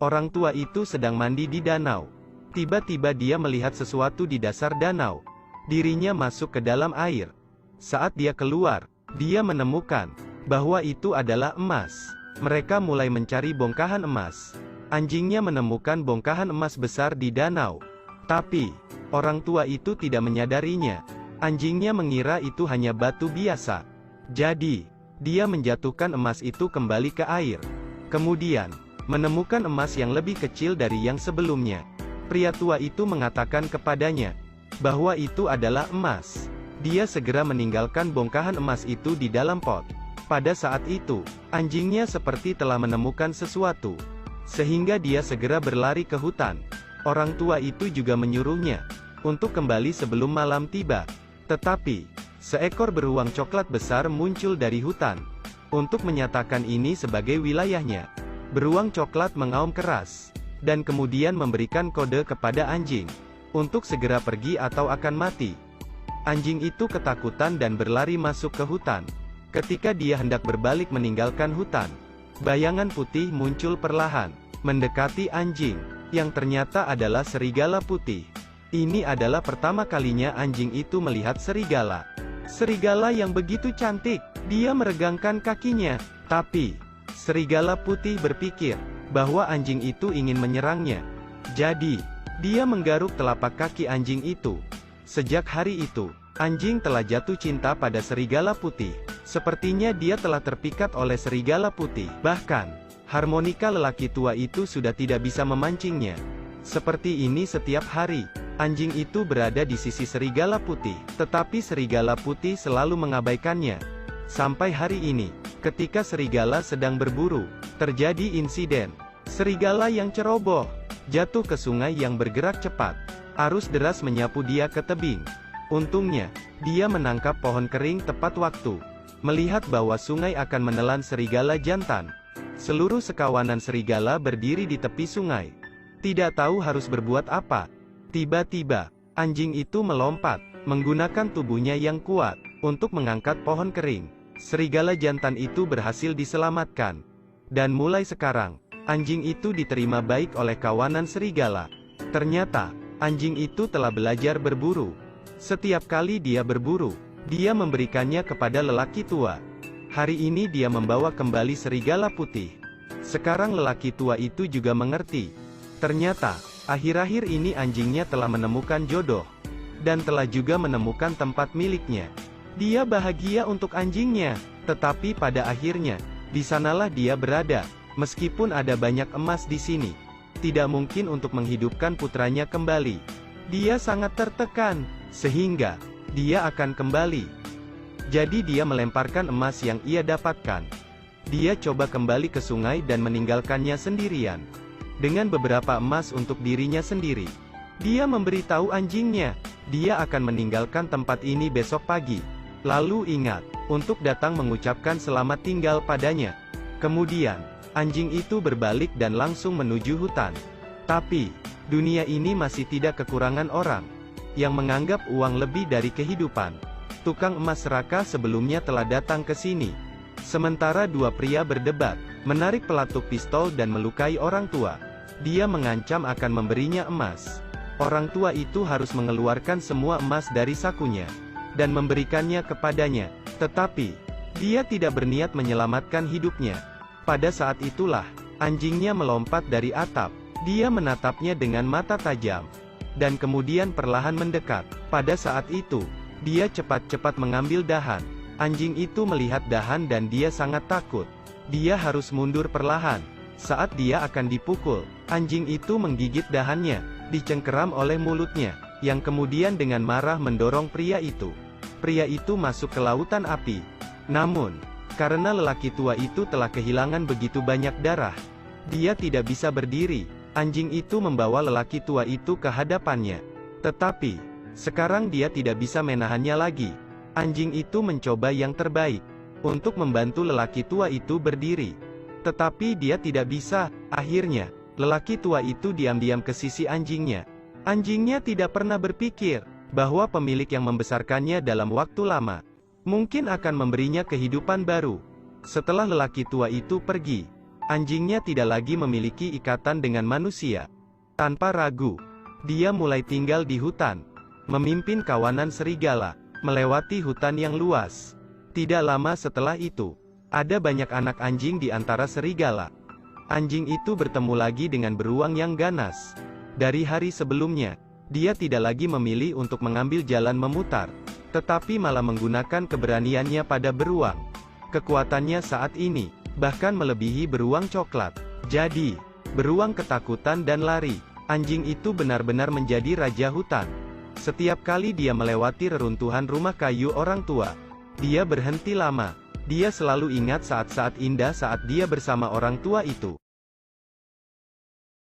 Orang tua itu sedang mandi di danau. Tiba-tiba dia melihat sesuatu di dasar danau. Dirinya masuk ke dalam air. Saat dia keluar, dia menemukan bahwa itu adalah emas. Mereka mulai mencari bongkahan emas. Anjingnya menemukan bongkahan emas besar di danau. Tapi, orang tua itu tidak menyadarinya. Anjingnya mengira itu hanya batu biasa. Jadi, dia menjatuhkan emas itu kembali ke air. Kemudian, menemukan emas yang lebih kecil dari yang sebelumnya. Pria tua itu mengatakan kepadanya bahwa itu adalah emas. Dia segera meninggalkan bongkahan emas itu di dalam pot. Pada saat itu, anjingnya seperti telah menemukan sesuatu, sehingga dia segera berlari ke hutan. Orang tua itu juga menyuruhnya untuk kembali sebelum malam tiba. Tetapi, seekor beruang coklat besar muncul dari hutan untuk menyatakan ini sebagai wilayahnya. Beruang coklat mengaum keras, dan kemudian memberikan kode kepada anjing untuk segera pergi atau akan mati. Anjing itu ketakutan dan berlari masuk ke hutan. Ketika dia hendak berbalik meninggalkan hutan, bayangan putih muncul perlahan, mendekati anjing, yang ternyata adalah serigala putih. Ini adalah pertama kalinya anjing itu melihat serigala. Serigala yang begitu cantik. Dia meregangkan kakinya, tapi serigala putih berpikir bahwa anjing itu ingin menyerangnya. Jadi, dia menggaruk telapak kaki anjing itu. Sejak hari itu, anjing telah jatuh cinta pada serigala putih. Sepertinya dia telah terpikat oleh serigala putih. Bahkan, harmonika lelaki tua itu sudah tidak bisa memancingnya. Seperti ini setiap hari, anjing itu berada di sisi serigala putih. Tetapi serigala putih selalu mengabaikannya. Sampai hari ini, ketika serigala sedang berburu, terjadi insiden. Serigala yang ceroboh jatuh ke sungai yang bergerak cepat. Arus deras menyapu dia ke tebing. Untungnya, dia menangkap pohon kering tepat waktu. Melihat bahwa sungai akan menelan serigala jantan, seluruh sekawanan serigala berdiri di tepi sungai. Tidak tahu harus berbuat apa. Tiba-tiba, anjing itu melompat, menggunakan tubuhnya yang kuat untuk mengangkat pohon kering. Serigala jantan itu berhasil diselamatkan. Dan mulai sekarang, anjing itu diterima baik oleh kawanan serigala. Ternyata, anjing itu telah belajar berburu. Setiap kali dia berburu, dia memberikannya kepada lelaki tua. Hari ini dia membawa kembali serigala putih. Sekarang lelaki tua itu juga mengerti. Ternyata, akhir-akhir ini anjingnya telah menemukan jodoh. Dan telah juga menemukan tempat miliknya. Dia bahagia untuk anjingnya, tetapi pada akhirnya, di sanalah dia berada. Meskipun ada banyak emas di sini, tidak mungkin untuk menghidupkan putranya kembali. Dia sangat tertekan, sehingga dia akan kembali. Jadi dia melemparkan emas yang ia dapatkan. Dia coba kembali ke sungai dan meninggalkannya sendirian. Dengan beberapa emas untuk dirinya sendiri. Dia memberitahu anjingnya, dia akan meninggalkan tempat ini besok pagi. Lalu ingat, untuk datang mengucapkan selamat tinggal padanya. Kemudian, anjing itu berbalik dan langsung menuju hutan. Tapi, dunia ini masih tidak kekurangan orang yang menganggap uang lebih dari kehidupan. Tukang emas Raka sebelumnya telah datang ke sini. Sementara dua pria berdebat, menarik pelatuk pistol dan melukai orang tua. Dia mengancam akan memberinya emas. Orang tua itu harus mengeluarkan semua emas dari sakunya dan memberikannya kepadanya. Tetapi, dia tidak berniat menyelamatkan hidupnya. Pada saat itulah, anjingnya melompat dari atap. Dia menatapnya dengan mata tajam. Dan kemudian perlahan mendekat. Pada saat itu, dia cepat-cepat mengambil dahan. Anjing itu melihat dahan dan dia sangat takut. Dia harus mundur perlahan. Saat dia akan dipukul, anjing itu menggigit dahannya, dicengkeram oleh mulutnya, yang kemudian dengan marah mendorong pria itu. Pria itu masuk ke lautan api. Namun, karena lelaki tua itu telah kehilangan begitu banyak darah, dia tidak bisa berdiri. Anjing itu membawa lelaki tua itu ke hadapannya. Tetapi, sekarang dia tidak bisa menahannya lagi. Anjing itu mencoba yang terbaik untuk membantu lelaki tua itu berdiri. Tetapi dia tidak bisa. Akhirnya, lelaki tua itu diam-diam ke sisi anjingnya. Anjingnya tidak pernah berpikir bahwa pemilik yang membesarkannya dalam waktu lama mungkin akan memberinya kehidupan baru. Setelah lelaki tua itu pergi, Anjingnya tidak lagi memiliki ikatan dengan manusia. Tanpa ragu, dia mulai tinggal di hutan, memimpin kawanan serigala, melewati hutan yang luas. Tidak lama setelah itu, ada banyak anak anjing di antara serigala. Anjing itu bertemu lagi dengan beruang yang ganas. Dari hari sebelumnya, dia tidak lagi memilih untuk mengambil jalan memutar, tetapi malah menggunakan keberaniannya pada beruang. Kekuatannya saat ini bahkan melebihi beruang coklat. Jadi, beruang ketakutan dan lari. Anjing itu benar-benar menjadi raja hutan. Setiap kali dia melewati reruntuhan rumah kayu orang tua, dia berhenti lama. Dia selalu ingat saat-saat indah saat dia bersama orang tua itu.